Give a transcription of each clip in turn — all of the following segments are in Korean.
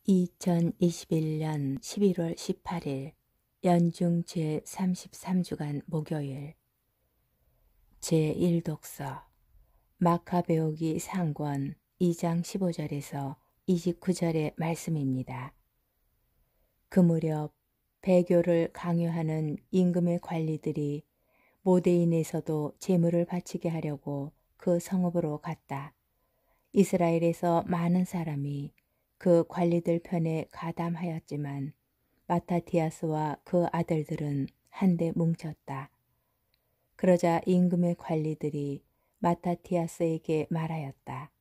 2021년 11월 18일 연중 제33주간 목요일 제1독서 마카베오기 상권 2장 15절에서 29절의 말씀입니다. 그 무렵 배교를 강요하는 임금의 관리들이 모데인에서도 제물을 바치게 하려고 그 성읍으로 갔다. 이스라엘에서 많은 사람이 그 관리들 편에 가담하였지만 마타티아스와 그 아들들은 한데 뭉쳤다. 그러자 임금의 관리들이 마타티아스에게 말하였다.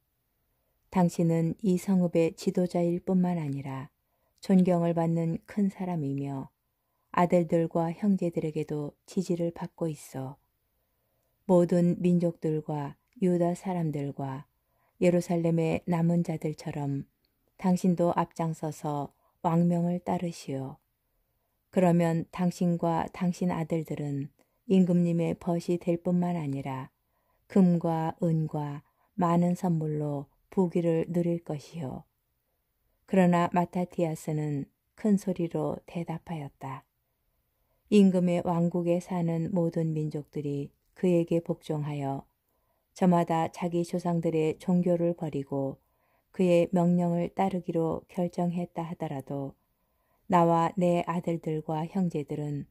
당신은 이 성읍의 지도자일 뿐만 아니라 존경을 받는 큰 사람이며 아들들과 형제들에게도 지지를 받고 있어. 모든 민족들과 유다 사람들과 예루살렘의 남은 자들처럼 당신도 앞장서서 왕명을 따르시오. 그러면 당신과 당신 아들들은 임금님의 벗이 될 뿐만 아니라 금과 은과 많은 선물로 부귀를 누릴 것이요. 그러나 마타티아스는 큰 소리로 대답하였다. 임금의 왕국에 사는 모든 민족들이 그에게 복종하여 저마다 자기 조상들의 종교를 버리고 그의 명령을 따르기로 결정했다 하더라도 나와 내 아들들과 형제들은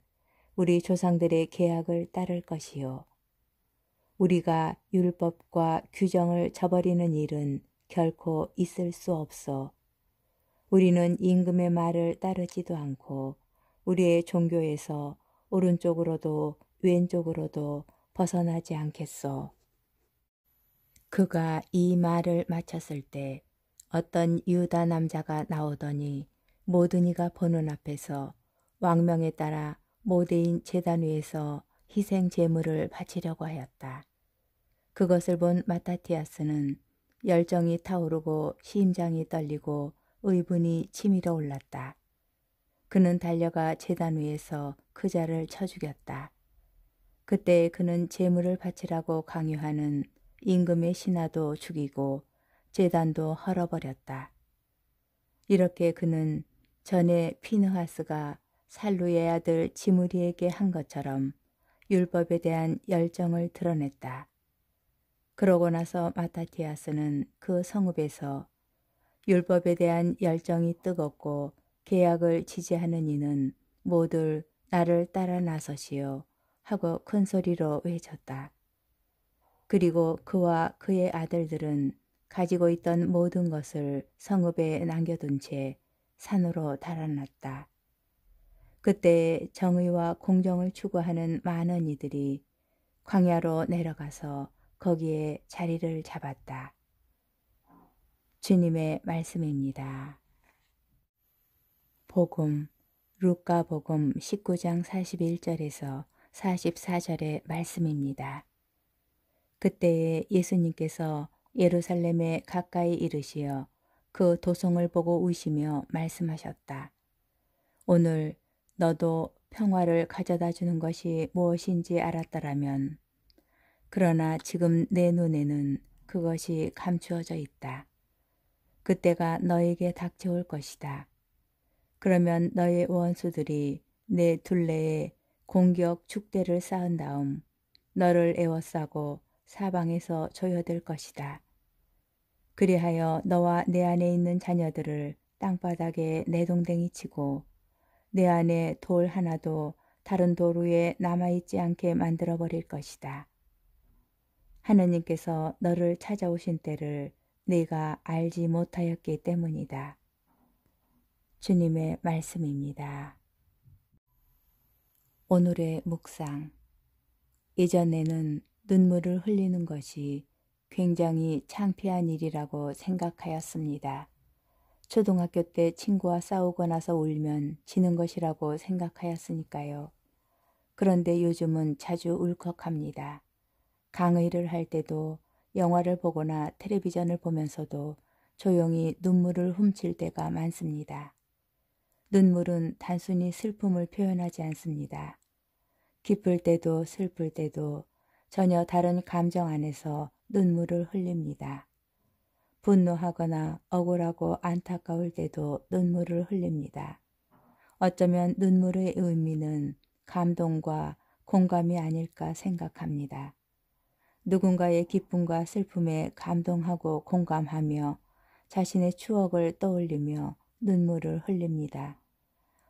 우리 조상들의 계약을 따를 것이요. 우리가 율법과 규정을 저버리는 일은 결코 있을 수 없어. 우리는 임금의 말을 따르지도 않고 우리의 종교에서 오른쪽으로도 왼쪽으로도 벗어나지 않겠소. 그가 이 말을 마쳤을 때 어떤 유다 남자가 나오더니 모든 이가 보는 앞에서 왕명에 따라 모데인 제단 위에서 희생 제물을 바치려고 하였다. 그것을 본 마타티아스는 열정이 타오르고 심장이 떨리고 의분이 치밀어 올랐다. 그는 달려가 제단 위에서 그 자를 쳐 죽였다. 그때 그는 제물을 바치라고 강요하는 임금의 신하도 죽이고 제단도 헐어버렸다. 이렇게 그는 전에 피느하스가 살루의 아들 지므리에게 한 것처럼 율법에 대한 열정을 드러냈다. 그러고 나서 마타티아스는 그 성읍에서 율법에 대한 열정이 뜨겁고 계약을 지지하는 이는 모두 나를 따라 나서시오 하고 큰 소리로 외쳤다. 그리고 그와 그의 아들들은 가지고 있던 모든 것을 성읍에 남겨둔 채 산으로 달아났다. 그때 정의와 공정을 추구하는 많은 이들이 광야로 내려가서 거기에 자리를 잡았다. 주님의 말씀입니다. 복음, 루카복음 19장 41절에서 44절의 말씀입니다. 그때에 예수님께서 예루살렘에 가까이 이르시어 그 도성을 보고 우시며 말씀하셨다. 오늘 너도 평화를 가져다 주는 것이 무엇인지 알았더라면, 그러나 지금 내 눈에는 그것이 감추어져 있다. 그때가 너에게 닥쳐올 것이다. 그러면 너의 원수들이 내 둘레에 공격 축대를 쌓은 다음 너를 에워싸고 사방에서 조여들 것이다. 그리하여 너와 내 안에 있는 자녀들을 땅바닥에 내동댕이 치고 내 안에 돌 하나도 다른 돌 위에 남아있지 않게 만들어버릴 것이다. 하느님께서 너를 찾아오신 때를 네가 알지 못하였기 때문이다. 주님의 말씀입니다. 오늘의 묵상. 예전에는 눈물을 흘리는 것이 굉장히 창피한 일이라고 생각하였습니다. 초등학교 때 친구와 싸우고 나서 울면 지는 것이라고 생각하였으니까요. 그런데 요즘은 자주 울컥합니다. 강의를 할 때도 영화를 보거나 텔레비전을 보면서도 조용히 눈물을 훔칠 때가 많습니다. 눈물은 단순히 슬픔을 표현하지 않습니다. 기쁠 때도 슬플 때도 전혀 다른 감정 안에서 눈물을 흘립니다. 분노하거나 억울하고 안타까울 때도 눈물을 흘립니다. 어쩌면 눈물의 의미는 감동과 공감이 아닐까 생각합니다. 누군가의 기쁨과 슬픔에 감동하고 공감하며 자신의 추억을 떠올리며 눈물을 흘립니다.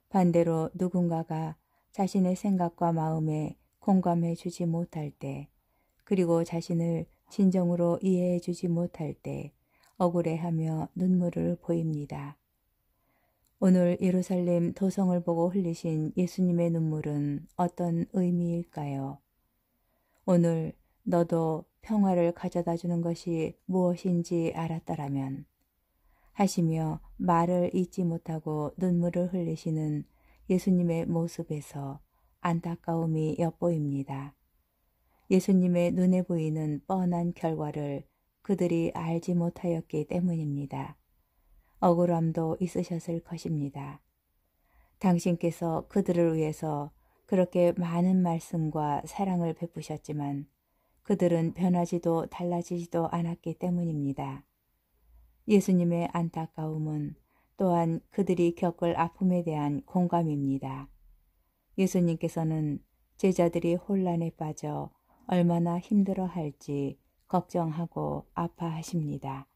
반대로 누군가가 자신의 생각과 마음에 공감해 주지 못할 때, 그리고 자신을 진정으로 이해해 주지 못할 때 억울해하며 눈물을 보입니다. 오늘 예루살렘 도성을 보고 흘리신 예수님의 눈물은 어떤 의미일까요? 오늘 너도 평화를 가져다 주는 것이 무엇인지 알았더라면 하시며 말을 잇지 못하고 눈물을 흘리시는 예수님의 모습에서 안타까움이 엿보입니다. 예수님의 눈에 보이는 뻔한 결과를 그들이 알지 못하였기 때문입니다. 억울함도 있으셨을 것입니다. 당신께서 그들을 위해서 그렇게 많은 말씀과 사랑을 베푸셨지만 그들은 변하지도 달라지지도 않았기 때문입니다. 예수님의 안타까움은 또한 그들이 겪을 아픔에 대한 공감입니다. 예수님께서는 제자들이 혼란에 빠져 얼마나 힘들어할지 걱정하고 아파하십니다.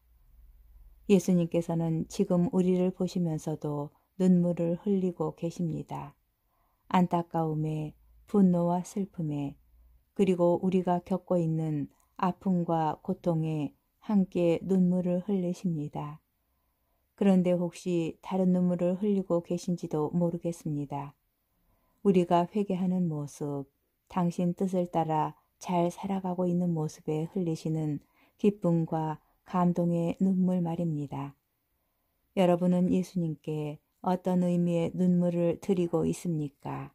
예수님께서는 지금 우리를 보시면서도 눈물을 흘리고 계십니다. 안타까움에, 분노와 슬픔에, 그리고 우리가 겪고 있는 아픔과 고통에 함께 눈물을 흘리십니다. 그런데 혹시 다른 눈물을 흘리고 계신지도 모르겠습니다. 우리가 회개하는 모습, 당신 뜻을 따라 잘 살아가고 있는 모습에 흘리시는 기쁨과 감동의 눈물 말입니다. 여러분은 예수님께 어떤 의미의 눈물을 드리고 있습니까?